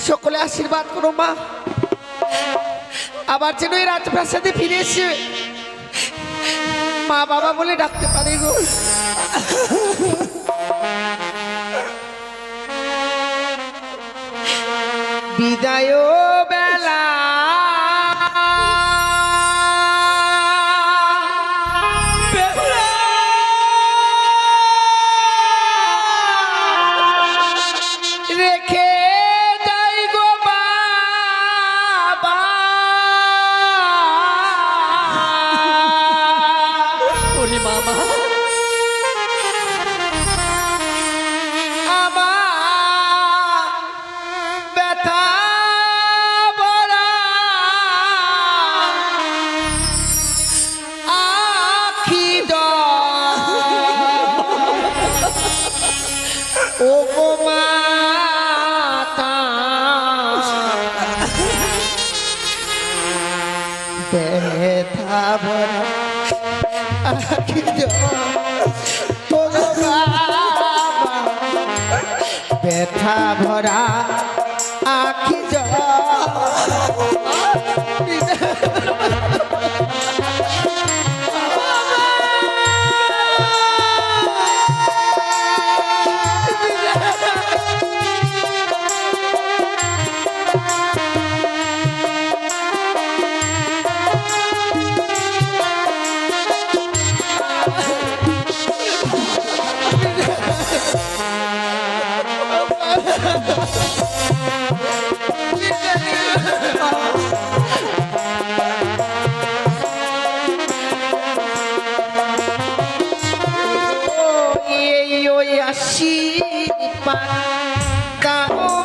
সকলে আশীর্বাদ করো মা, আবার যেন এই রাজপ্রাসাদে ফিরে এসে মা বাবা বলে ডাকতে পারে গো। বিদায় বেলা রেখে যাই গো বাবা, ওরে মামা আমার ব্যথা ভরা আখি ও গো মাতা, ব্যথা ভরা আখি ও গো বাবা, ব্যথা ভরা আখি দাও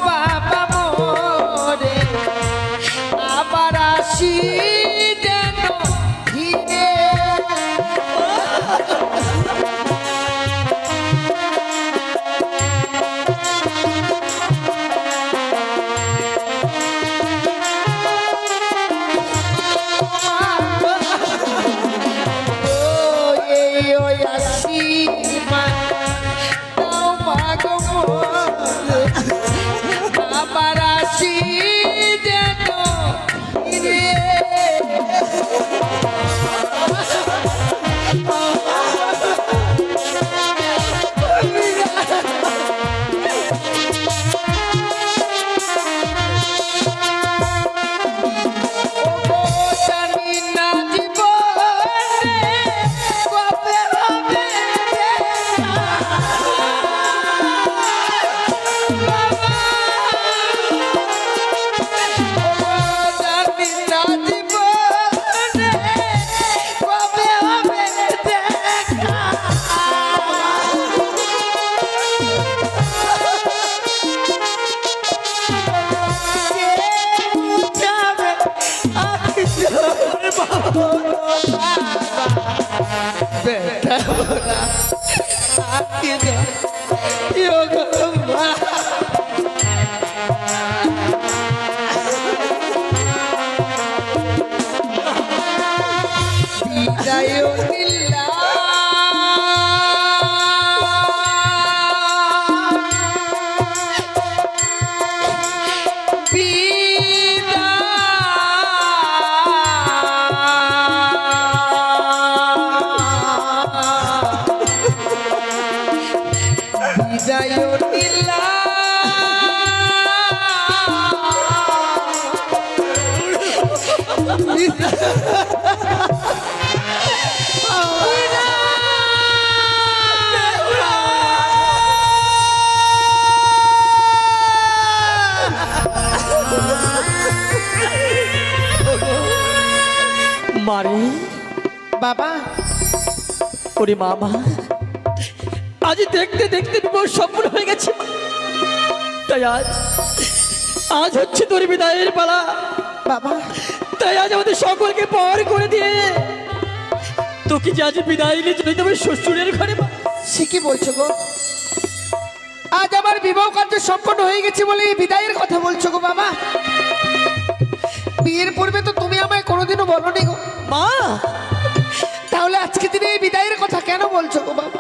বাবা মোরে, আবার আসি যেন ফিরে। ওই আসি মা, দাও মা গো মোরে, আবার আসি যেন ফিরে। জানি না জীবনে কবে হবে জানি না জীবনে কবে হবে দেখা। কে বুঝাবে আখি জোর বাবা, ব্যথা ভরা আখি জোর গো মা। বিদায় দিলা বিদায় দিলা মারে বাবা। ওরে মামা, আজ দেখতে দেখতে বিবাহ সম্পূর্ণ হয়ে গেছে। তাই আজ হচ্ছে তোর বিদায়ের পালা বাবা। তাই আজ আমাদের সকলকে পার করে দিয়ে তোকে যে আজ বিদায় নিয়ে চলে যাবে শ্বশুরের ঘরে। সে কি বলছো গো? আজ আমার বিবাহ কার্য সম্পন্ন হয়ে গেছে বলে এই বিদায়ের কথা বলছো গো বাবা? বিয়ের পূর্বে তো তুমি আমায় কোনোদিনও বলোনি গো মা। তাহলে আজকে দিনে এই বিদায়ের কথা কেন বলছো গো বাবা?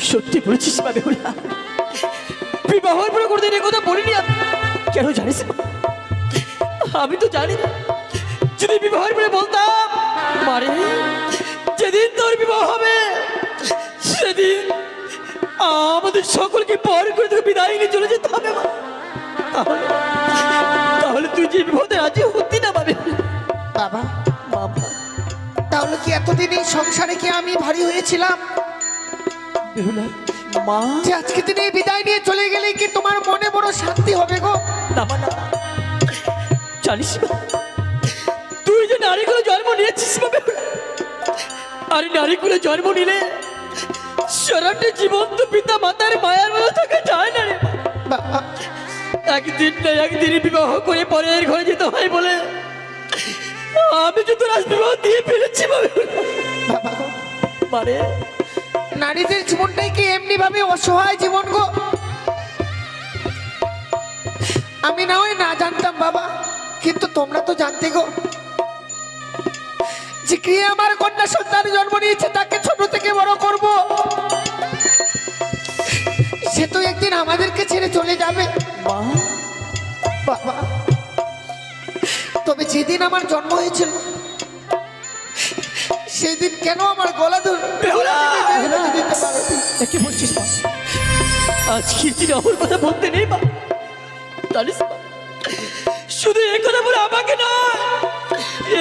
সত্যি বলেছিস মা বেহুলা, বিবাহের পরে কোনোদিন এই কথা বলিনি আমি। কেন জানিস মা? আমি তো জানি না, যদি বিবাহের পরে বলতাম মারে যেদিন তোর বিবাহ হবে সেদিন আমাদের সকলকে পর করে তোকে বিদায় নিয়ে চলে যেতে হবে মা। তাহলে তাহলে তুই যে বিপদে রাজি হতি না পাবে বাবা। বাবা। তাহলে কি এতদিন এই সংসারে কি আমি ভারী হয়েছিলাম বেহুলা মা, যে আজকে দিনে এই বিদায় নিয়ে চলে গেলে কি তোমার মনে বড় শান্তি হবে গো? না মা না, জানিস না তুই যে নারীগুলো জন্ম নিয়েছিস মা বেহুলা, আর নারীগুলো জন্ম নিলে সারাটা জীবন তো পিতা মাতার মায়ার মতো থাকা যায় না রে মা। বাবা, একদিন না একদিন বিবাহ করে পরের ঘরে যেতে হয় বলে আমি তো তোর আজ বিবাহ দিয়ে ফেলেছি মা বেহুলা। বাবা গো, মানে নারীদের জীবনটাই কি এমনি ভাবে অসহায় জীবন গো? আমি না হয় না জানতাম বাবা, কিন্তু তোমরা তো জানতে গো যে কি আমার কন্যা সন্তান জন্ম নিয়েছে তাকে ছোট থেকে বড় করব, সে তো একদিন আমাদেরকে ছেড়ে চলে যাবে মা, বাবা। তবে যেদিন আমার জন্ম হয়েছিল সেদিন কেন আমার গলা ধরে বেহুলা! দিতে পারোনি? কি বলছিস মা? আজকে দিন আমার কথা বলতে নেই মা, জানিস মা? শুধু এই কথা বলে আমাকে না,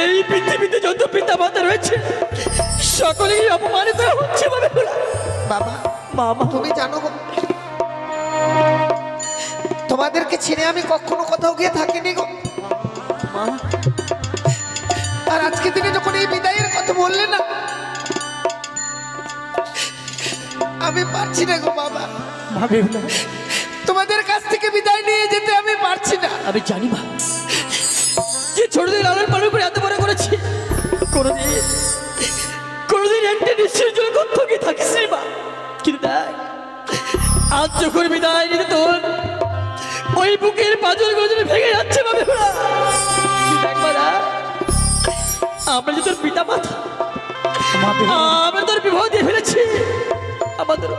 এই পৃথিবীতে যত পিতা মাতা রয়েছে সকলেই অপমানিত হচ্ছে মা বেহুলা। বাবা, মামা তুমি জানো গো, তোমাদেরকে ছেড়ে আমি কখনো কোথাও গিয়ে থাকিনি গো। মা, আর আজকে দিনে যখন এই বিদায়ের কথা বললে না, আমি পারছি না গো বাবা, মা বেহুলা তোমাদের কাছ থেকে বিদায় নিয়ে যেতে আমি পারছি না। আমি জানি মা, যে ছোটদের লালন পালন করে এত বড় করেছি, কোনোদিন একটা নিশ্চয় জন্য থকে থাকিস রে মা। কিন্তু দেখ আজ যখন বিদায় নিতে তোর ওই বুকের পাঁজরগুলো যেন ভেঙে যাচ্ছে মা বেহুলা। দেখ মা, দেখ, আমরা যে তোর পিতা মাতা, আমরা তোর বিবাহ দিয়ে ফেলেছি, আমাদের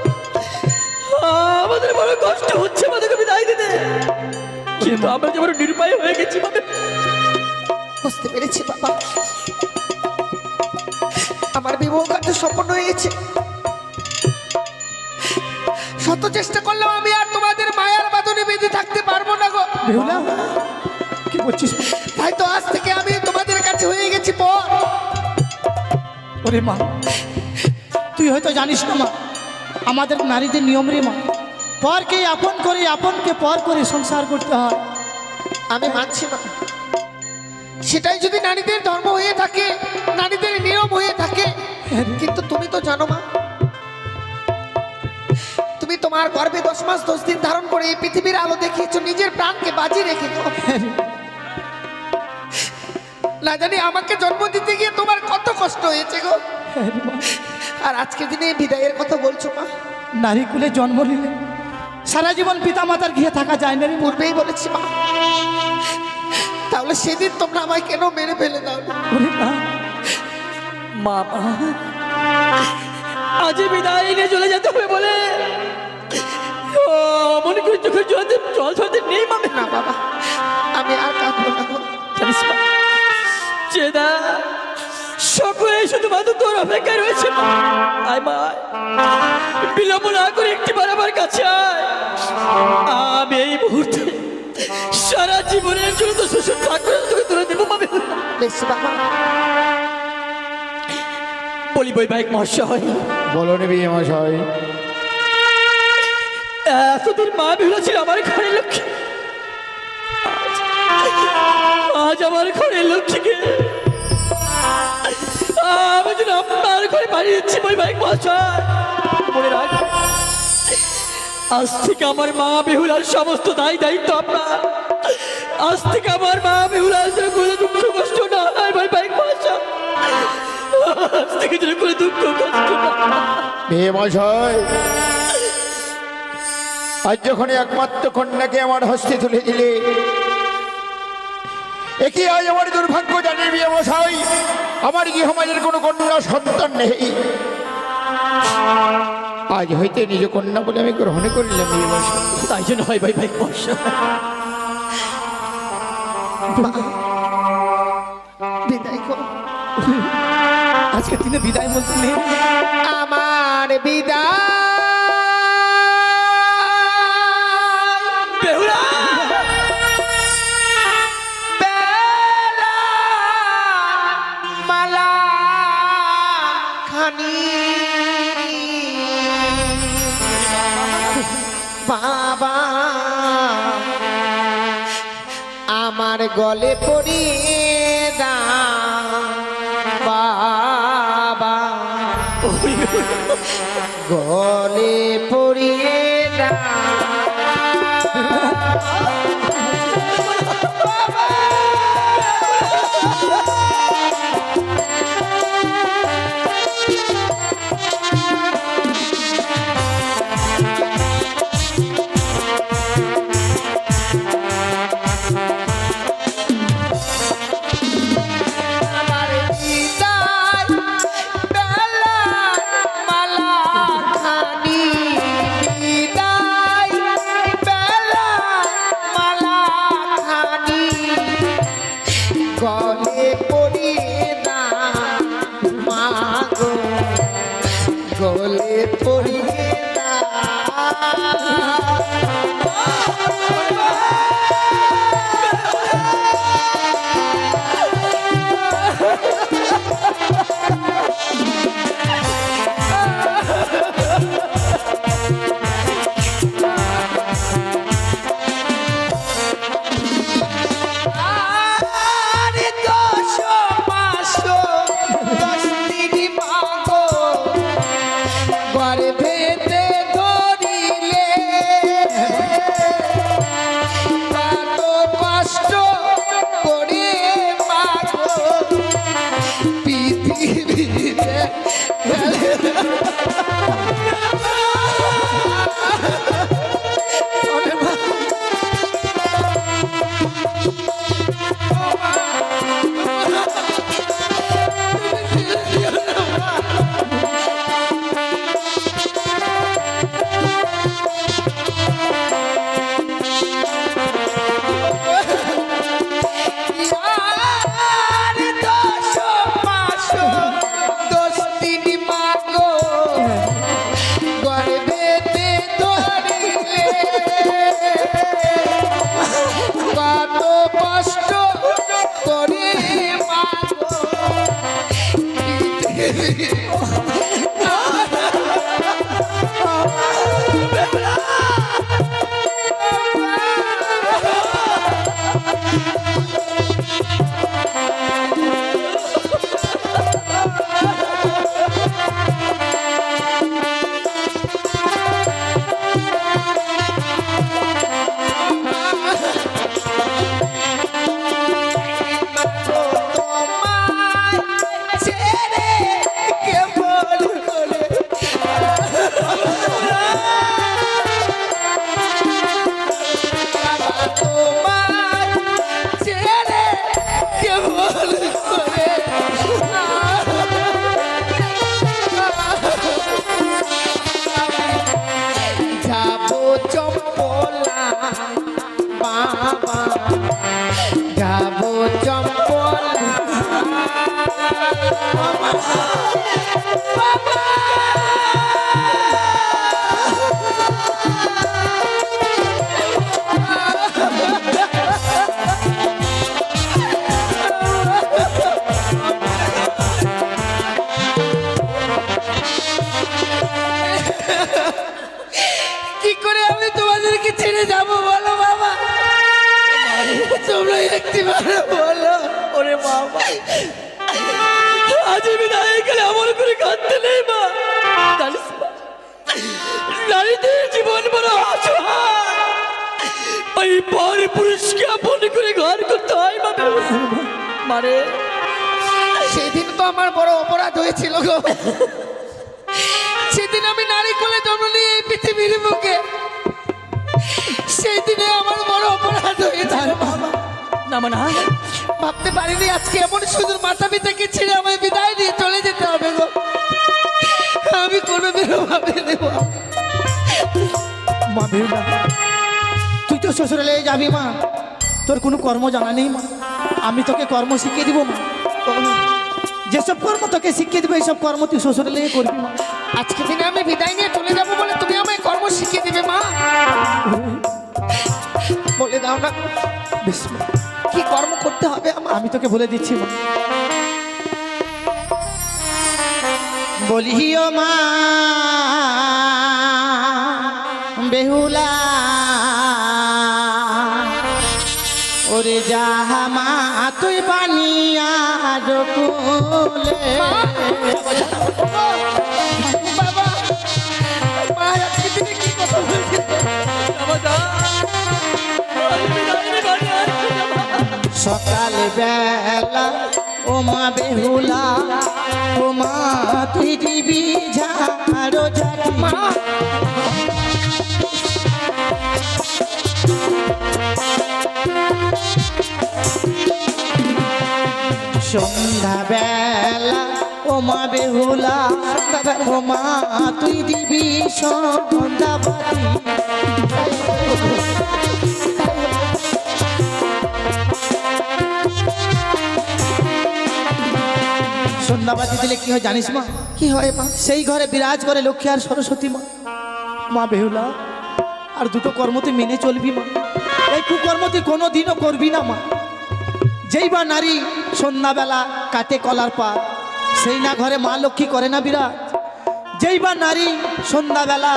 আমাদের বড় কষ্ট হচ্ছে আমাদেরকে বিদায় দিতে, কিন্তু আমরা যে বড় নিরুপায় হয়ে গেছি মা বেহুলা। বুঝতে পেরেছি বাবা, আমার বিবাহ কার্য সম্পন্ন হয়ে গেছে। শত চেষ্টা করলেও আমি আর তোমাদের মায়ার বাঁধনে বেঁধে থাকতে পারবো না গো। বেহুলা কি বলছিস? তাই তো আজ থেকে আমি তোমাদের কাছে হয়ে গেছি পর। ওরে মা, তুই হয়তো জানিস না মা, আমাদের নারীদের নিয়ম রে মা, পরকে আপন করে আপনকে পর করে সংসার করতে হয়। আমি মানছি না, সেটাই যদি নারীদের ধর্ম হয়ে থাকে, নারীদের নিয়ম হয়ে থাকে, কিন্তু তুমি তো জানো মা, তুমি তোমার গর্ভে 10 মাস 10 দিন ধারণ করে এই পৃথিবীর আলো দেখিয়েছো, নিজের প্রাণকে বাজি রেখে গো। না জানি আমাকে জন্ম দিতে গিয়ে তোমার কত কষ্ট হয়েছে গো। আর আজকে দিনে এই বিদায়ের কথা বলছো মা। নারী কুলে জন্ম নিলে সারা জীবন পিতা মাতার গৃহে থাকা যায় না রে। পূর্বেই বলেছি মা, তাহলে সেদিন তোমরা আমায় কেন মেরে ফেলে দাও? ওরে মা, মামা আজ বিদায় নিয়ে চলে যেতে হবে বলে মনে করি চোখের জল ঝরতে নেই মামে। না বাবা, আমি আর কাঁদবো না গো। জানিস মা, চেদা সকলে শুধুমাত্র তোর অপেক্ষায় রয়েছে মা। আয় মা, বিলম্ব না করে একটিবার আমার কাছে আয়। আমি এই মুহূর্তে সারা জীবনের জন্য তো শ্বশুর ঠাকুরের তোকে তুলে দেবো মামে। বেশ বাবা, বলি বৈবাহিক মহাশয়, বলো নেবি মশাই। এতদিন মা বেহুলা ছিল আমার ঘরের লক্ষ্মী, আজ আমার ঘরের লক্ষ্মীকে আমি যেন আপনার ঘরে পাঠিয়ে দিচ্ছি বৈবাহিক মহাশয়। মনে রাখ, আজ থেকে আমার মা বেহুলার সমস্ত দায় দায়িত্ব আপনার। আজ থেকে আমার মা বেহুলার যেন কোনো দুঃখ কষ্ট না হয় বৈবাহিক মহাশয়। আজ থেকে যেন কোনো দুঃখ কষ্ট না হয়। মশাই, আজ যখন একমাত্র কন্যাকে আমার হস্তে তুলে দিলে, একই আজ আমার দুর্ভাগ্য জানিয়ে বিয়ে মশাই, আমার গৃহমাজের কোনো কন্যা সন্তান নেই। আজ হইতে নিজ কন্যা বলে আমি গ্রহণ করিলাম বিয়ে মশাই। তাই জন্য হয় বৈবাহিক মহাশয়, আজকে দিনে বিদায় বলতে নেই। আমার বিদায় বেহুলা বেলা মালা খানি বাবা আমার গলে পড়িয়ে দাও বাবা গলে পড়িয়ে দাও আমার বিদায় বেলা মালা খানি বিদায় বেলা মালা খানি গলে পড়িয়ে না মাগো গলে পড়িয়ে না আরে দশ মাসো দশ দিন মাগো গর্ভেতে ধরিলে কত কষ্ট করে মাগো পৃথিবীতে আর দশ মাসো দশ দিন মাগো গর্ভেতে ধরিলে কত কষ্ট করে মাগো তোমায় ছেড়ে কেমন করে বাবা তোমায় ছেড়ে কেমন করে যাবো চম্পলা বাবা যাবো চম্পলা কি করে আমি তোমাদেরকে ছেড়ে যাবো বলো বাবা তোমরা একটিবার বলো ওরে বাবা আজ বিদায় গেলে এমন করে কাঁদতে নেই মা জানিস মা, নারীদের জীবন বড় অসহায় ওই পর পুরুষকে আপন করে ঘর করতে হয় মা মারে সেদিন তো আমার বড় অপরাধ হয়েছিল গো সেদিন আমি নারী কোলে জন্ম নিয়ে এই পৃথিবীর বুকে সেই দিনে আমার বড় অপরাধ হয়েছিল বাবা না মা না ভাবতে পারিনি আজকে এমন সুন্দর মাতা পিতাকে ছেড়ে আমায় বিদায় দিয়ে চলে যেতে হবে গো আমি কোনোদিনও ভাবিনি মা বেহুলা, তুই তো শ্বশুরালয়ে যাবি মা, তোর কোনো কর্ম জানা নেই মা, আমি তোকে কর্ম শিখিয়ে দিব মা। যেসব কর্ম তোকে শিখিয়ে দেবে এইসব কর্ম তুই শ্বশুরে লেগে করবি মা। আজকে দিনে আমি বিদায় নিয়ে চলে যাবো বলে তুমি আমায় কর্ম শিখিয়ে দিবে মা? বলে দাও না বেশ মা, কি কর্ম করতে হবে আমার? আমি তোকে বলে দিচ্ছি মা। বলিও মা বেহুলা ওরে যাহা মা তুই বানিয়া কুলে বাবা মা আজকে দিনে কি কথা বলছিস? সকাল বেলা ও মা বেহুলা ও মা তুই দিবি ঝাড়ো ঝাড়ি মা সন্ধ্যা বেলা ও মা বেহুলা ও মা তুই দিবি সন্ধ্যা বাতি সন্ধ্যাবাতি দিলে কি হয় জানিস মা? কি হয় মা? সেই ঘরে বিরাজ করে লক্ষ্মী আর সরস্বতী মা। মা বেহুলা আর দুটো কর্ম তুই মেনে চলবি মা, এই কুকর্ম তুই কোনো দিনও করবি না মা। যেই বা নারী সন্ধ্যাবেলা কাটে কলার পাত, সেই না ঘরে মা লক্ষ্মী করে না বিরাজ। যেই বা নারী সন্ধ্যাবেলা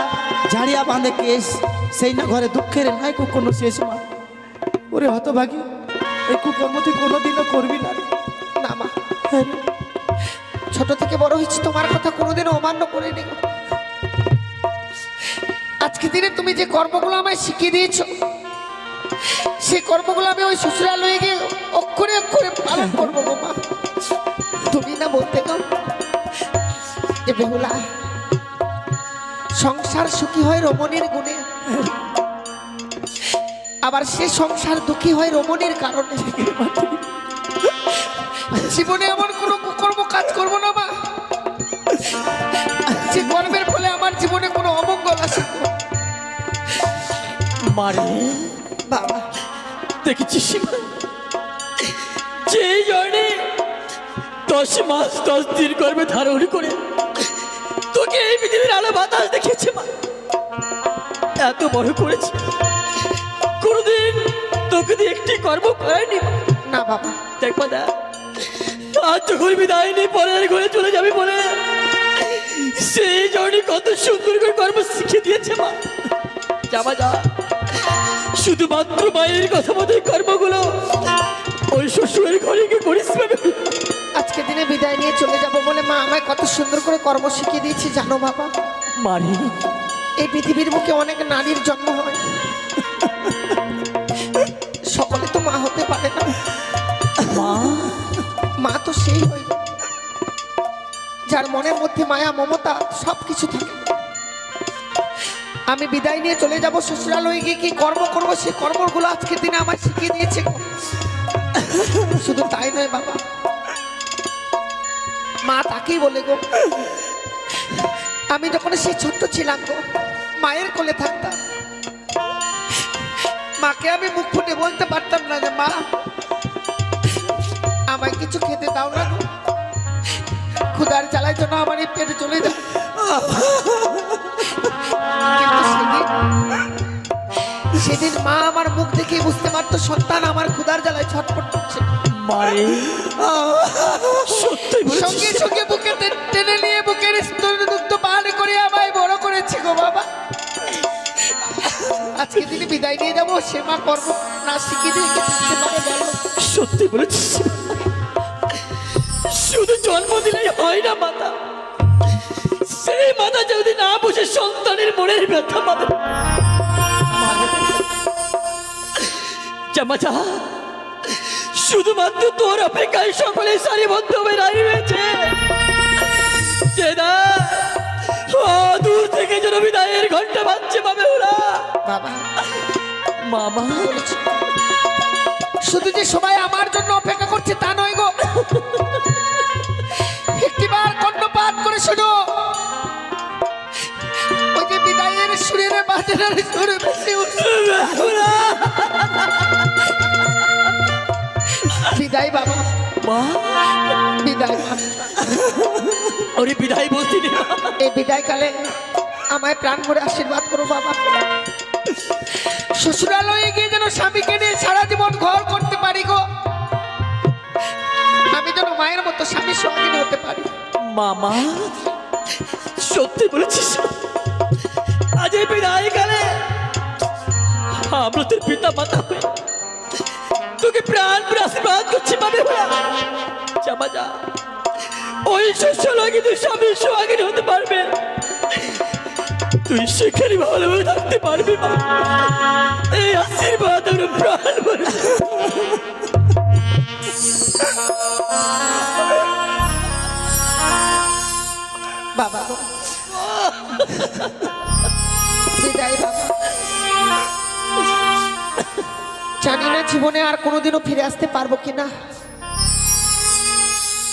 ঝাড়িয়া বাঁধে কেশ, সেই না ঘরে দুঃখের নাই কোনো শেষ মা। ওরে হতভাগী, এই কুকর্ম তুই কোনো দিনও করবি না রে। না মা, ছোট থেকে বড় হয়েছি তোমার কথা কোনোদিনও অমান্য করিনি। আজকে দিনে তুমি যে কর্মগুলো আমায় শিখিয়ে দিয়েছো, সেই কর্মগুলো আমি ওই শ্বশুরালয়ে গিয়ে অক্ষরে অক্ষরে পালন করবো গো মা। তুমি না বলতে গো যে বেহুলা সংসার সুখী হয় রমণীর গুণে, আবার সে সংসার দুঃখী হয় রমণীর কারণে। জীবনে এমন কোনো কুকর্ম কাজ করবো না মা যে কর্মের ফলে আমার জীবনে কোনো অমঙ্গল আসে। মারে বাবা দেখেছিস যেই জনে 10 মাস 10 দিন গর্ভে ধারণ করে তোকে এই পৃথিবীর আলো বাতাস দেখিয়েছে মা, এত বড় করেছে, কোনদিন তোকে দিয়ে একটি কর্ম করায়নি না বাবা। দেখবা দা আজ যখন বিদায় নিয়ে পরের ঘরে চলে যাবি বলে সেই জনে কত সুন্দর করে কর্ম শিখিয়ে দিয়েছে মা। যাবা যা, শুধুমাত্র মায়ের কথা মতো কর্মগুলো ওই শ্বশুরের ঘরে গিয়ে করিস। আজকে দিনে বিদায় নিয়ে চলে যাব বলে মা আমায় কত সুন্দর করে কর্ম শিখিয়ে দিয়েছে জানো বাবা। মারি এই পৃথিবীর বুকে অনেক নারীর জন্ম হয়, সকলে তো মা হতে পারে না। মা মা তো সেই হয় যার মনের মধ্যে মায়া মমতা সবকিছু থাকে। আমি বিদায় নিয়ে চলে যাব শ্বশুরালয়ে গিয়ে কি কর্ম করবো, সেই কর্মগুলো আজকের দিনে আমায় শিখিয়ে দিয়েছে গো। শুধু তাই নয় বাবা, মা তাকেই বলে গো, আমি যখন সেই ছোট্ট ছিলাম গো মায়ের কোলে থাকতাম, মাকে আমি মুখ ফুটে বলতে পারতাম না যে মা আমায় কিছু খেতে দাও না, ক্ষুধার জ্বালায় জন্য আমার এই পেটে চলে যায়। কিন্তু সেদিন মা আমার মুখ দেখে বুঝতে পারতো সন্তান আমার ক্ষুধার জ্বালায় ছটফট করছে। মারে সত্যি সঙ্গে সঙ্গে বুকে টেনে নিয়ে বুকের স্তরে দুগ্ধ পান করে আমায় বড় করেছে গো বাবা। আজকে দিনে বিদায় নিয়ে যাবো, সে মা কর্ম না শিখিয়ে দিয়ে থাকতে পারে বলো? সত্যি বলেছিস, শুধু জন্ম দিলেই হয় না মাতা, সেই মাতা যদি না বুঝে সন্তানের মনের ব্যথা পাবে। জামাতা শুধুমাত্র তোর অপেক্ষায় সকলে সারিবদ্ধ হয়ে দাঁড়িয়ে রয়েছে। দূর থেকে যেন বিদায়ের ঘন্টা বাজছে পাবে ওরা। বাবা মামা শুধু যে সবাই আমার জন্য অপেক্ষা করছে তা নয় গো, একটিবার কর্ণপাত করে শোনো, ওই যে বিদায়ের সুরের বাজারের সুরে ভেসে উঠছে। বিদায় বাবা, মা বিদায় মা। ওরে বিদায় বলছি রে মা। এই বিদায় কালে আমায় প্রাণ ভরে আশীর্বাদ করো বাবা। শ্বশুরালয়ে গিয়ে যেন স্বামীকে নিয়ে সারা জীবন ঘর করতে পারি গো। আমি যেন মায়ের মতো স্বামীর সঙ্গিনী হতে পারি। মামা সত্যি বলেছিস, আজ এই বিদায় কালে আমরা তোর পিতা মাতা হয়ে তোকে প্রাণ করে আশীর্বাদ করছি বাবে জামা যা ওই শ্বশুরালয়ে কিন্তু স্বামীর সঙ্গিনী হতে পারবে, তুই সেখানে ভালোভাবে থাকতে পারবি মা। এই আশীর্বাদ আমরা প্রাণ ভরে বাবা গো, বিদায় বাবা। জানি না জীবনে আর কোনোদিনও ফিরে আসতে পারবো কিনা।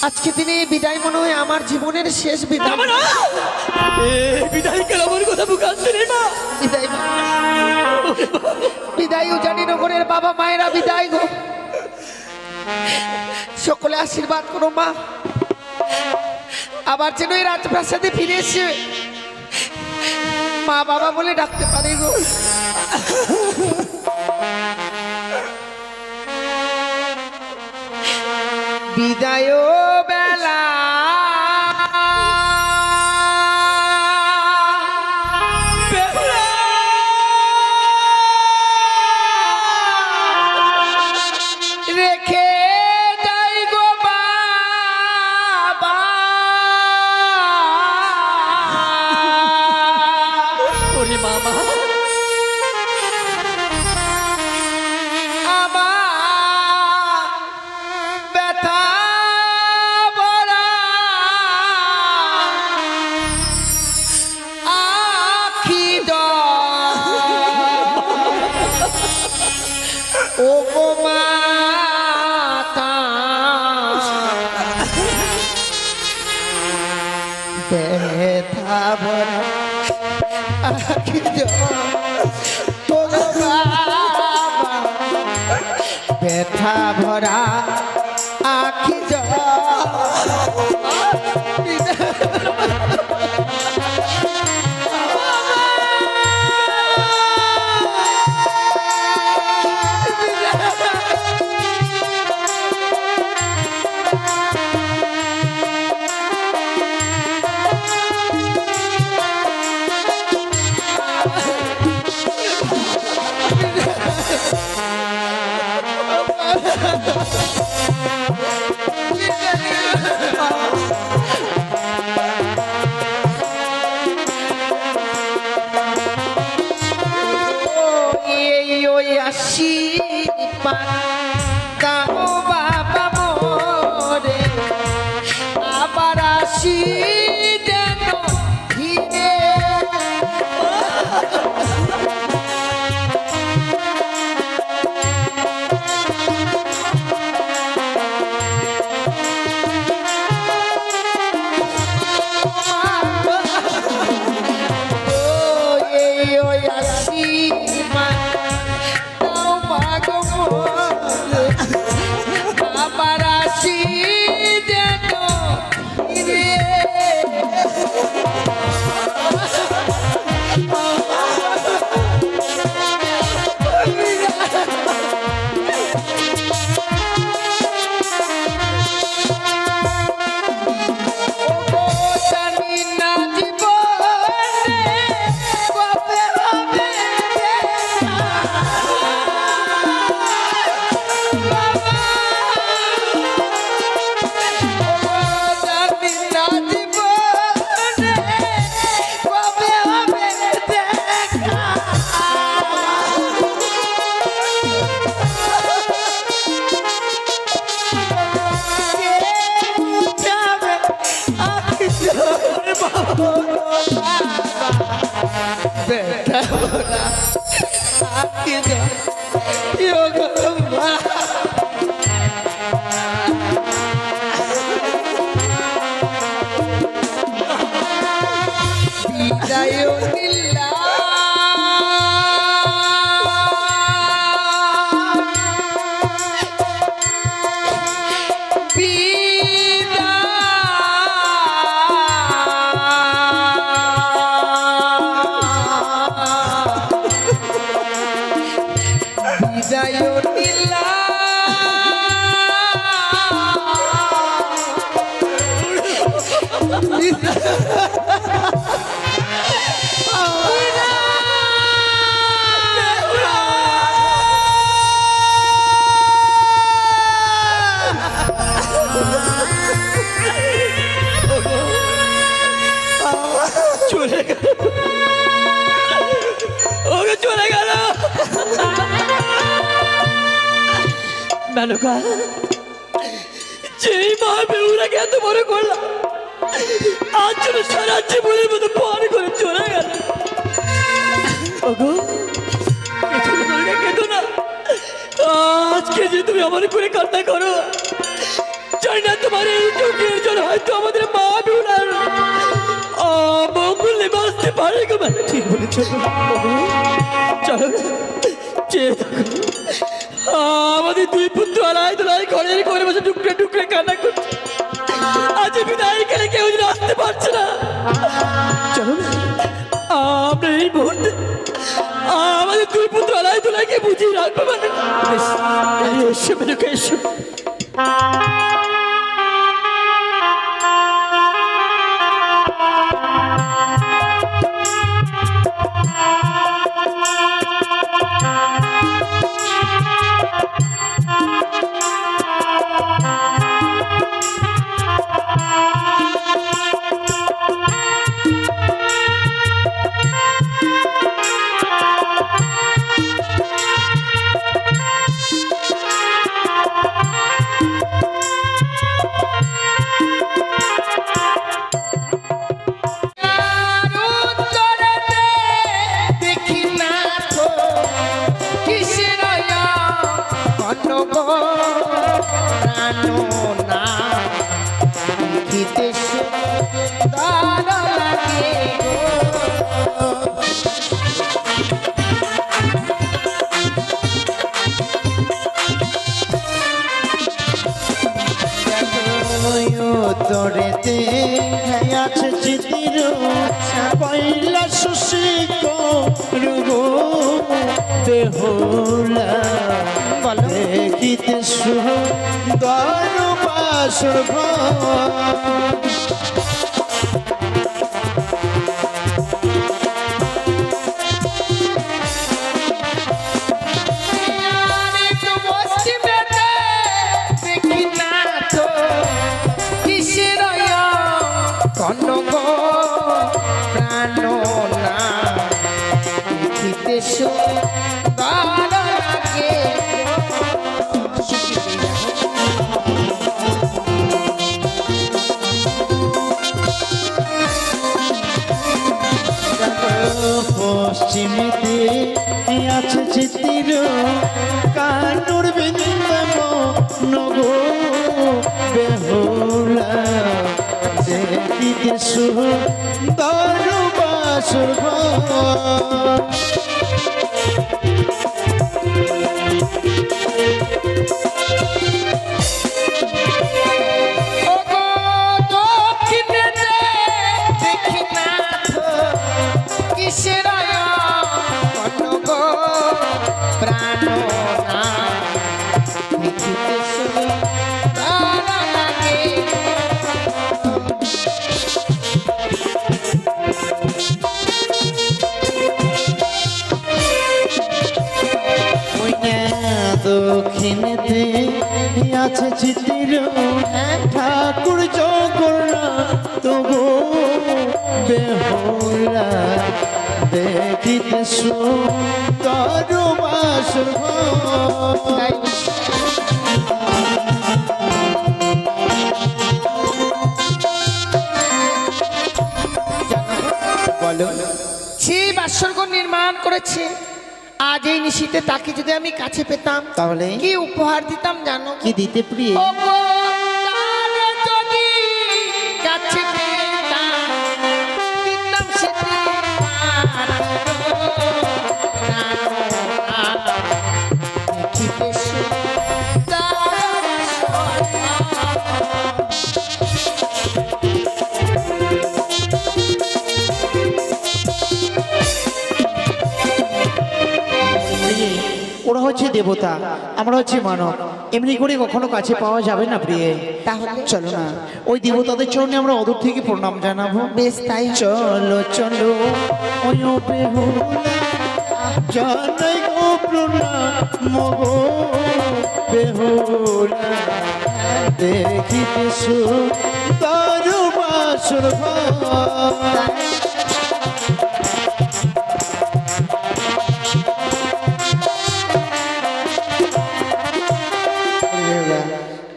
আজকে দিনে এই বিদায় মনে হয় আমার জীবনের শেষ বিদায়। বিদায় কাল আমার কথা মুখ আসছে রে মা। বিদায় মা, বিদায় উজানি নগরের বাবা মায়েরা বিদায় গো। সকলে আশীর্বাদ করো মা, আবার যেন এই রাজপ্রাসাদে ফিরে এসে মা বাবা বলে ডাকতে পারে গো। বিদায় বেলা রেখে যাই গো বাবা। ওরে মামা আমার ব্যথা ভরা আখি ও গো মাতা ব্যথা ভরা আখি ও গো বাবা, ব্যথা ভরা আখি আশীর্বাদ দাও বাবা মোরে, আবার আসি যেন ফিরে। ওই আশীর্বাদ দাও মাগো মোরে, আবার আসি যেন ফিরে। Be চলে গেল, ওকে চলে গেল। মেনকা, যেই মা বেহুলাকে এত বড় করলাম, আজ যেন সারা জীবনের মতো পর করে চলে গেল। ওগো, কেঁদো না, আজকে যে তুমি আমার করে কান্না করো, জানি না তোমার এই চোখের জন্য হয়তো আমাদের মা বেহুলার মঙ্গলে বাঁচতে পারে গো। ঠিক বলেছ, চলো চেয়ে থাকো। আমাদের দুই পুত্র আড়াই দোলাই ঘরের ঘরে বসে টুকরে টুকরে কান্না করছে, আজ বিদায় গেলে কেউ যেন আসতে পারছে না। চলো আমরা এই মুহূর্তে আমাদের দুই পুত্র আড়াই দোলাইকে বুঝিয়ে রাখবো। মানে এসো মেনকা, এসো। তোরেতে আছে চিতির পয়লা সুশি করুগো বেহুলা দেখিতে সুন্দর বাসর পশ্চিমেতে আছে চিতির কানুর বিন্দম নগো বেহুলা দেখিতে সুন্দর বাসর দক্ষিণেতে আছে চিতির ঠাকুর জগন্নাথ গো বেহুলা দেখিতে সুন্দর বাসর বলো। সেই বাসরঘর নির্মাণ করেছে, আজ এই নিশীতে তাকে যদি আমি কাছে পেতাম তাহলে কি উপহার দিতাম জানো? কি দিতে প্রিয়? ওগো, তারে যদি কাছে পেতাম, দিতাম সেটি দেখিতে ওরা হচ্ছে হচ্ছে দেবতা, আমরা হচ্ছে মানব, এমনি করে কখনো কাছে পাওয়া যাবে না প্রিয়ে। তাহলে চলো না ওই দেবতাদের চরণে আমরা অদূর থেকে প্রণাম জানাবো। বেশ তাই হবে। চলো চলো ওই বেহুলা জানাই গো প্রণাম গো বেহুলা, দেখিতে সুন্দর বাসর ঘর।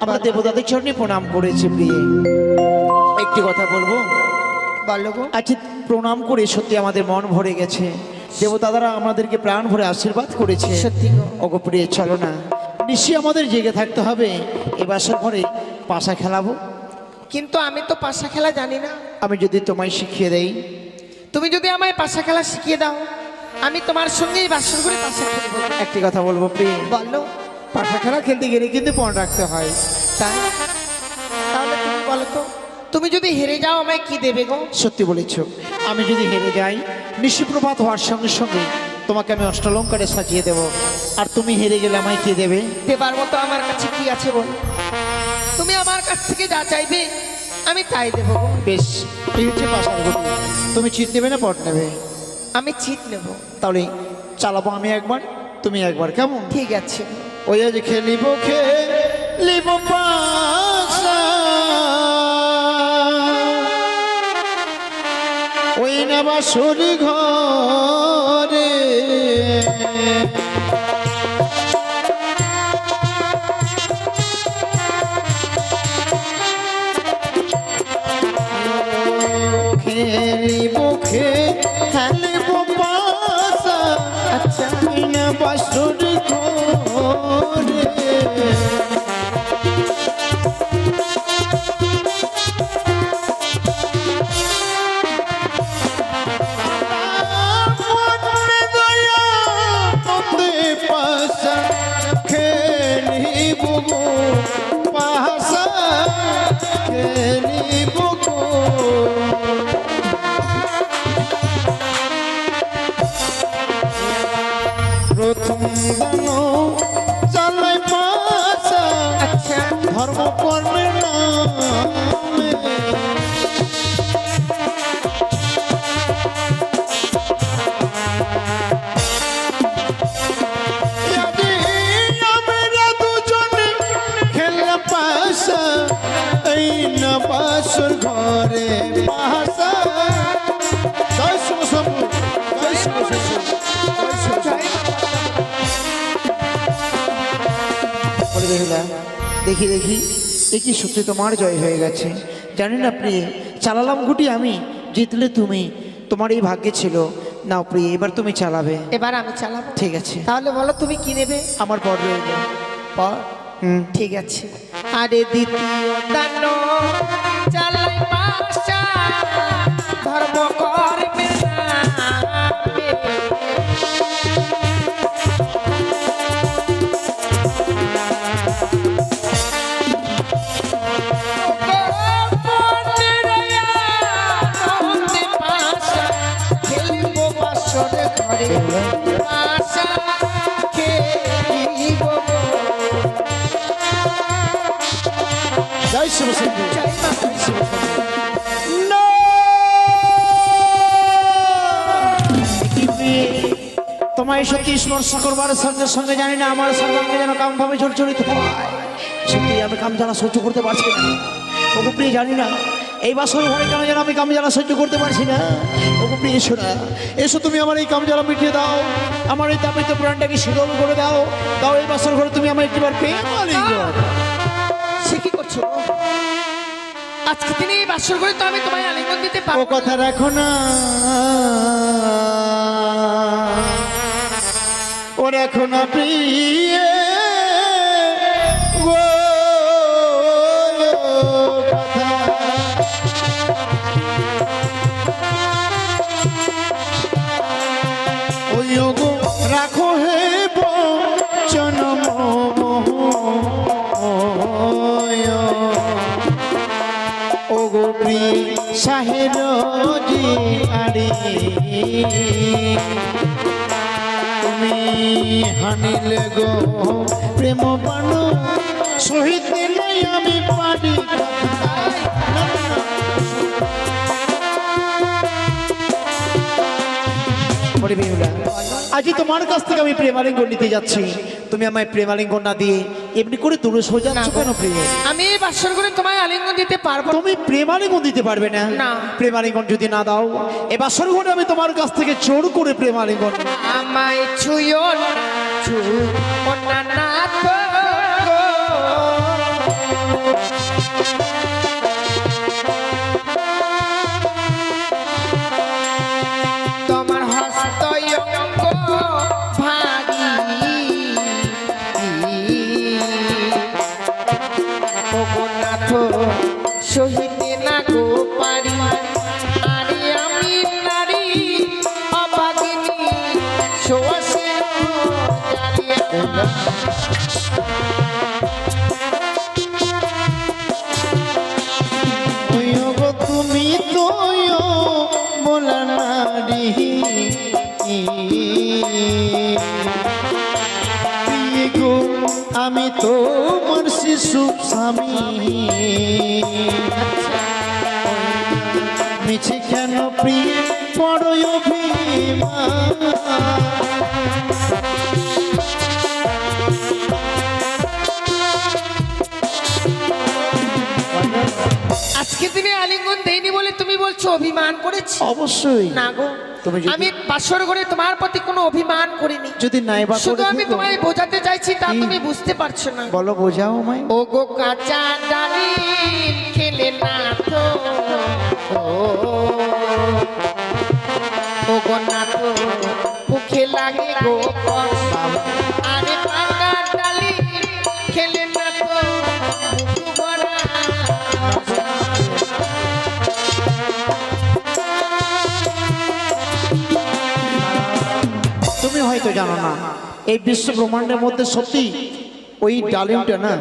আমরা দেবতাদের চরণে প্রণাম করেছি প্রিয়ে। একটি কথা বলবো, বলো গো। আচ্ছা প্রণাম করে সত্যি আমাদের মন ভরে গেছে, দেবতারা আমাদেরকে প্রাণ ভরে আশীর্বাদ করেছে। সত্যি গো। ওগো প্রিয়ে চলো না, নিশ্চয়ই আমাদের জেগে থাকতে হবে, এ বাসর ঘরে পাশা খেলাবো। কিন্তু আমি তো পাশা খেলা জানি না। আমি যদি তোমায় শিখিয়ে দেই, তুমি যদি আমায় পাশা খেলা শিখিয়ে দাও, আমি তোমার সঙ্গেই বাসর করে পাশা খেলবো। একটি কথা বলবো প্রিয়ে, বলো। পাশা খেলা খেলতে গেলে কিন্তু মন রাখতে হয়। তাই? তাহলে তুমি বলো তো, তুমি যদি হেরে যাও আমায় কি দেবে গো? সত্যি বলেছ, আমি যদি হেরে যাই নিশিপ্রভাত হওয়ার সঙ্গে সঙ্গে তোমাকে আমি অষ্টলঙ্কারে সাজিয়ে দেব, আর তুমি হেরে গেলে আমায় কি দেবে? দেবার মতো আমার কাছে কি আছে বলো? তুমি আমার কাছ থেকে যা চাইবে আমি তাই দেবো গো। বেশ, এই হচ্ছে পাশার গতি। তুমি চিট নেবে না পট নেবে? আমি চিট নেব। তাহলে চালাবো আমি একবার, তুমি একবার, কেমন? ঠিক আছে। ওই আজ খেলিব খেলিব পাশা, ওই না বাসর ঘরে, খেলিব খেলিব পাশা, আচ্ছা। ওই না বাসর ঘরে। মনে দয়া মনে পাশা খেলিব গো, পাশা খেলিব গো। প্রথম দান চালাই পাশা, আচ্ছা। ধর্ম কর্মের নামে। আগে আমরা দুজনে খেললাম পাশা, এই না বাসর ঘরে পাশা। জয় শিব শম্ভু, জয় শিব শম্ভু, জয় শিব শম্ভু। বলে বেহুলা, দেখি দেখি এ কি সত্যি তোমার জয় হয়ে গেছে? জানি না প্রিয়ে, চালালাম গুটি আমি, জিতলে তুমি, তোমার এই ভাগ্যে ছিল। নাও প্রিয়ে, এবার তুমি চালাবে। এবার আমি চালাবো। ঠিক আছে, তাহলে বলো তুমি কি নেবে? আমার পর রয়ে গেল। পর। হুম, ঠিক আছে। আরে দ্বিতীয় দান চালাই পাশা, ধর্ম করবে নামে। আনন্দে পাশা খেলবো বাসর ঘরে, পাশা খেলিব গো। জয় শিব শম্ভু। জয় মা শিব। কি প্রিয়ে, তোমায় সত্যি স্পর্শ করবার সঙ্গে সঙ্গে জানি না আমার সর্বাঙ্গে যেন কাম ভাবে জর্জরিত হয়। সত্যি আমি কাম জ্বালা সহ্য করতে পারছি না। ওগো প্রিয়ে, জানি না এই বাসর ঘরে কেন যেন আমি কাম জ্বালা সহ্য করতে পারছি না। ওগো প্রিয়ে, এসো না, এসো তুমি আমার এই কাম জ্বালা মিটিয়ে দাও, আমার এই তাপিত প্রাণটাকে শীতল করে দাও। দাও এই বাসর ঘরে তুমি আমার একটিবার প্রেম আলিঙ্গন। সে কি করছো? আজকে দিনে এই বাসর ঘরে তো আমি তোমায় আলিঙ্গন দিতে ও পারবো কথা রাখো না, ও রাখো না প্রিয়ে গো কথা। ওই গো রাখো হে বচন ও গো প্রিয় সাহের জি আরে তুমি হানিলে গো প্রেম বানো সহিতে নাই আমি পারি আজি তোমার কাছ থেকে আমি প্রেমালিঙ্গন নিতে যাচ্ছি, তুমি আমায় প্রেমালিঙ্গন না দিয়ে এমনি করে দূরে সোজা যাচ্ছ কেন প্রিয়? আমি এই বাসর করে তোমায় আলিঙ্গন দিতে পারবো না। তুমি প্রেমালিঙ্গন দিতে পারবে না? না। প্রেমালিঙ্গন যদি না দাও এবার শুরু করে আমি তোমার কাছ থেকে জোর করে প্রেমালিঙ্গন। আমায় ছুঁয়ো না, ছুঁয়ো না না তো গো। তোমার হস্ত অঙ্গ ভারী ওগো নাথ সহিতে না গো পারি। আরে আমি নারী অভাগিনী সোয়াসের জালিয়া। তুমি তো বলা নারী গো আমি তো মোর শিশু স্বামী মিছে কেন প্রিয় বড় অভিমান। আজকে দিনে আলিঙ্গন দেইনি বলে তুমি বলছো অভিমান করেছি? অবশ্যই না গো, তুমি যদি- আমি বাসর করে তোমার প্রতি কোনো অভিমান করিনি। যদি নাই বা শুধু করে আমি থাকো, তোমায় বোঝাতে চাইছি তা কি? তুমি বুঝতে পারছো না। বলো বোঝাও আমায়। ও গো কাঁচা ডালি খেলে না তো ও গো না তো মুখে লাগে গো কষ্ট। আরে পাকা ডালি খেলে না তো মুখ ভরা। তুমি হয়তো জানো না এই বিশ্ব ব্রহ্মাণ্ডের মধ্যে সত্যি ওই ডালিমটা না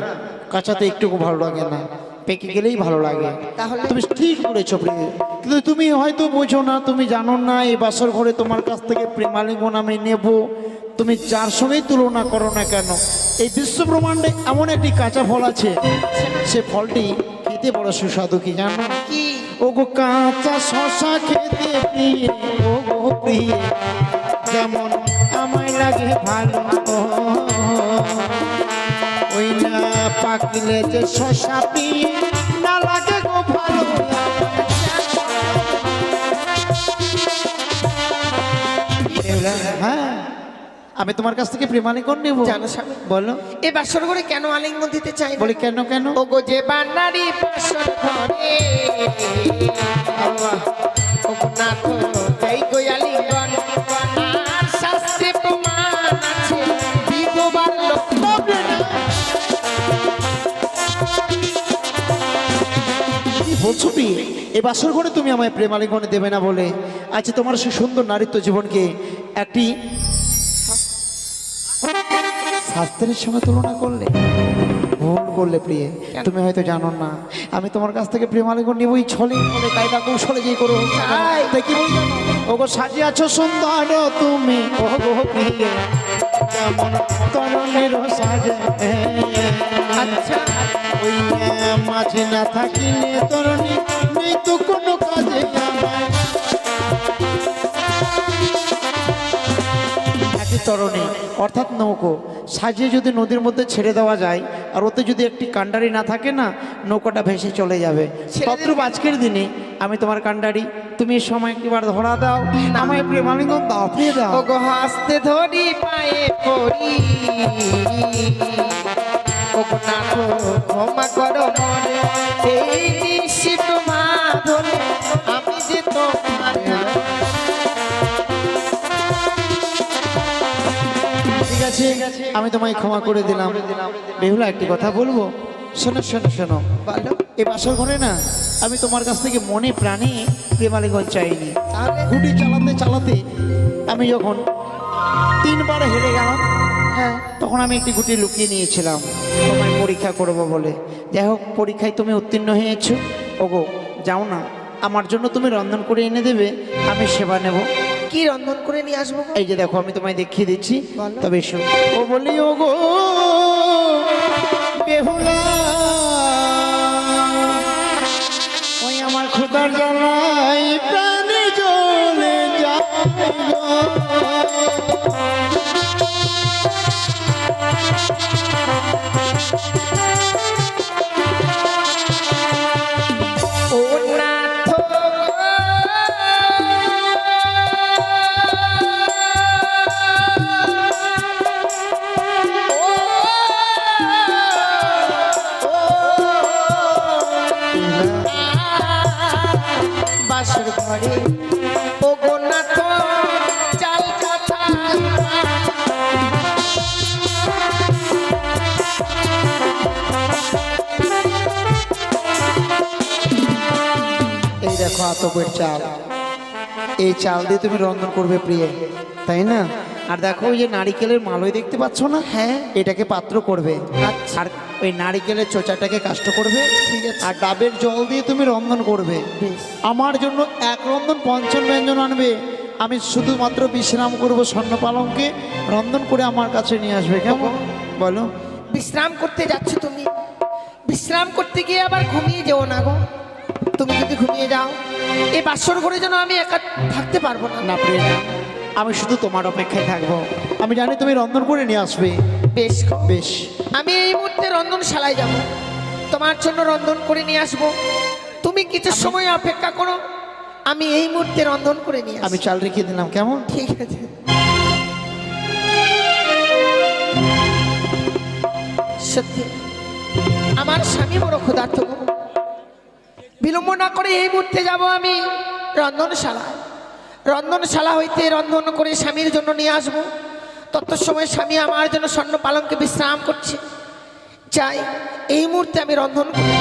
কাঁচাতে একটু ভালো লাগে না, পেকে গেলেই ভালো লাগে। তাহলে? তুমি ঠিক করেছো প্রিয়, কিন্তু তুমি হয়তো বোঝো না, তুমি জানো না এই বাসর ঘরে তোমার কাছ থেকে প্রেমালিঙ্গন আমি নেব। তুমি যার সঙ্গেই তুলনা করো না কেন, এই বিশ্ব ব্রহ্মাণ্ডে এমন একটি কাঁচা ফল আছে, সে ফলটি খেতে বড় সুস্বাদু, কি জানো? কি? ও গো কাঁচা শশা খেতে প্রিয়, ও গো প্রিয় যেমন আমায় লাগে ভালো, ওই না পাকলে যে শশা পিয়ে না লাগে গো ভালো। হ্যাঁ, আমি তোমার কাছ থেকে প্রেমালিঙ্গন নেব। জানো স্বামী, বলো। এ বাসর করে কেন আলিঙ্গন দিতে চাই না? বলি কেন কেন? ও গো যে বান্নারি বাসর ঘরে ও গো না তো এই গো আলিঙ্গন আর শাস্ত্রে প্রমাণ আছে বিধবার লোক কি বলছো প্রিয়? এ বাসর ঘরে তুমি আমায় প্রেমালিঙ্গন দেবে না বলে আচ্ছা তোমার সে সুন্দর নারীত্ব জীবনকে একটি শাস্ত্রের সঙ্গে তুলনা করলে ভুল করলে প্রিয়ে। তুমি হয়তো জানো না আমি তোমার কাছ থেকে প্রেমালিঙ্গন নেবই ছলে বলে কায়দা কৌশলে যে করো তাই কি বল জানো? ওগো সাজিয়ে আছো সুন্দর তুমি, ও গো প্রিয়ে যেমন তরুণের সাজে। আচ্ছা ওই মাঝে না থাকিলে তরুণী নেই তো কোনো কাজে আমায়। একই তরণী অর্থাৎ নৌকো সাজিয়ে যদি নদীর মধ্যে ছেড়ে দেওয়া যায় আর ওতে যদি একটি কাণ্ডারি না থাকে না, নৌকাটা ভেসে চলে যাবে। তদ্রূপ আজকের দিনে আমি তোমার কাণ্ডারি, তুমি এই সময় একবার ধরা দাও, আমায় প্রেমালিঙ্গন দাও, প্রিয় দাও। ও গো হাসতে ধরি পায়ে পড়ি ও গো না তো ক্ষমা করো মনে এই নিশি তোমার ধরে আমি যে তোমার। ঠিক আছে, আমি তোমায় ক্ষমা করে দিলাম। বেহুলা একটি কথা বলবো, শোনো শোনো শোনো। বলো। এই বাসর ঘরে না আমি তোমার কাছ থেকে মনে প্রাণে প্রেমালিঙ্গন চাইনি। তাহলে? গুটি চালাতে চালাতে আমি যখন 3 বার হেরে গেলাম, হ্যাঁ তখন আমি একটি গুটি লুকিয়ে নিয়েছিলাম তোমায় পরীক্ষা করব বলে। যাই হোক, পরীক্ষায় তুমি উত্তীর্ণ হয়েছো। ওগো যাও না, আমার জন্য তুমি রন্ধন করে এনে দেবে, আমি সেবা নেব। কি রন্ধন করে নিয়ে আসবো গো? এই যে দেখো আমি তোমায় দেখিয়ে দিচ্ছি, বলো। তবে এসো। ও বলি ও গো বেহুলা, ওই আমার খোদার জ্বালাই প্রাণে জ্বলে যায় গো। ও নাথ গো, বাসর ঘরে ও গো নাথ চাল কাথা এই দেখো আতপের চাল, এই চাল দিয়ে তুমি রন্ধন করবে প্রিয়, তাই না? আর দেখো ওই যে নারিকেলের মালয় দেখতে পাচ্ছ না, হ্যাঁ। এটাকে পাত্র করবে। আর ওই নারিকেলের চোচাটাকে কাষ্ট করবে, ঠিক আছে? আর ডাবের জল দিয়ে তুমি রন্ধন করবে। বেশ। আমার জন্য এক রন্ধন পঞ্চম ব্যঞ্জন আনবে, আমি শুধুমাত্র বিশ্রাম করব স্বর্ণপালঙ্কে, রন্ধন করে আমার কাছে নিয়ে আসবে, কেমন? বলো। বিশ্রাম করতে যাচ্ছ তুমি, বিশ্রাম করতে গিয়ে আবার ঘুমিয়ে যেও না গো। তুমি যদি ঘুমিয়ে যাও এই বাসর ঘরে যেন আমি একা থাকতে পারবো না। না প্রিয়, আমি শুধু তোমার অপেক্ষায় থাকবো, আমি জানি তুমি রন্ধন করে নিয়ে আসবে। বেশ গো। বেশ, আমি এই মুহূর্তে রন্ধনশালায় যাব, তোমার জন্য রন্ধন করে নিয়ে আসবো। তুমি কিছু সময় অপেক্ষা করো, আমি এই মুহূর্তে রন্ধন করে নিয়ে আমি আসবো। চাল রেখে দিলাম, কেমন? ঠিক আছে। সত্যি আমার স্বামী বড় ক্ষুধার্ত গো। বিলম্ব না করে এই মুহূর্তে যাব আমি রন্ধনশালা, রন্ধনশালা হইতে রন্ধন করে স্বামীর জন্য নিয়ে আসবো। তত সময় স্বামী আমার জন্য স্বর্ণ পালঙ্কে বিশ্রাম করছে, চাই এই মুহূর্তে আমি রন্ধন করি।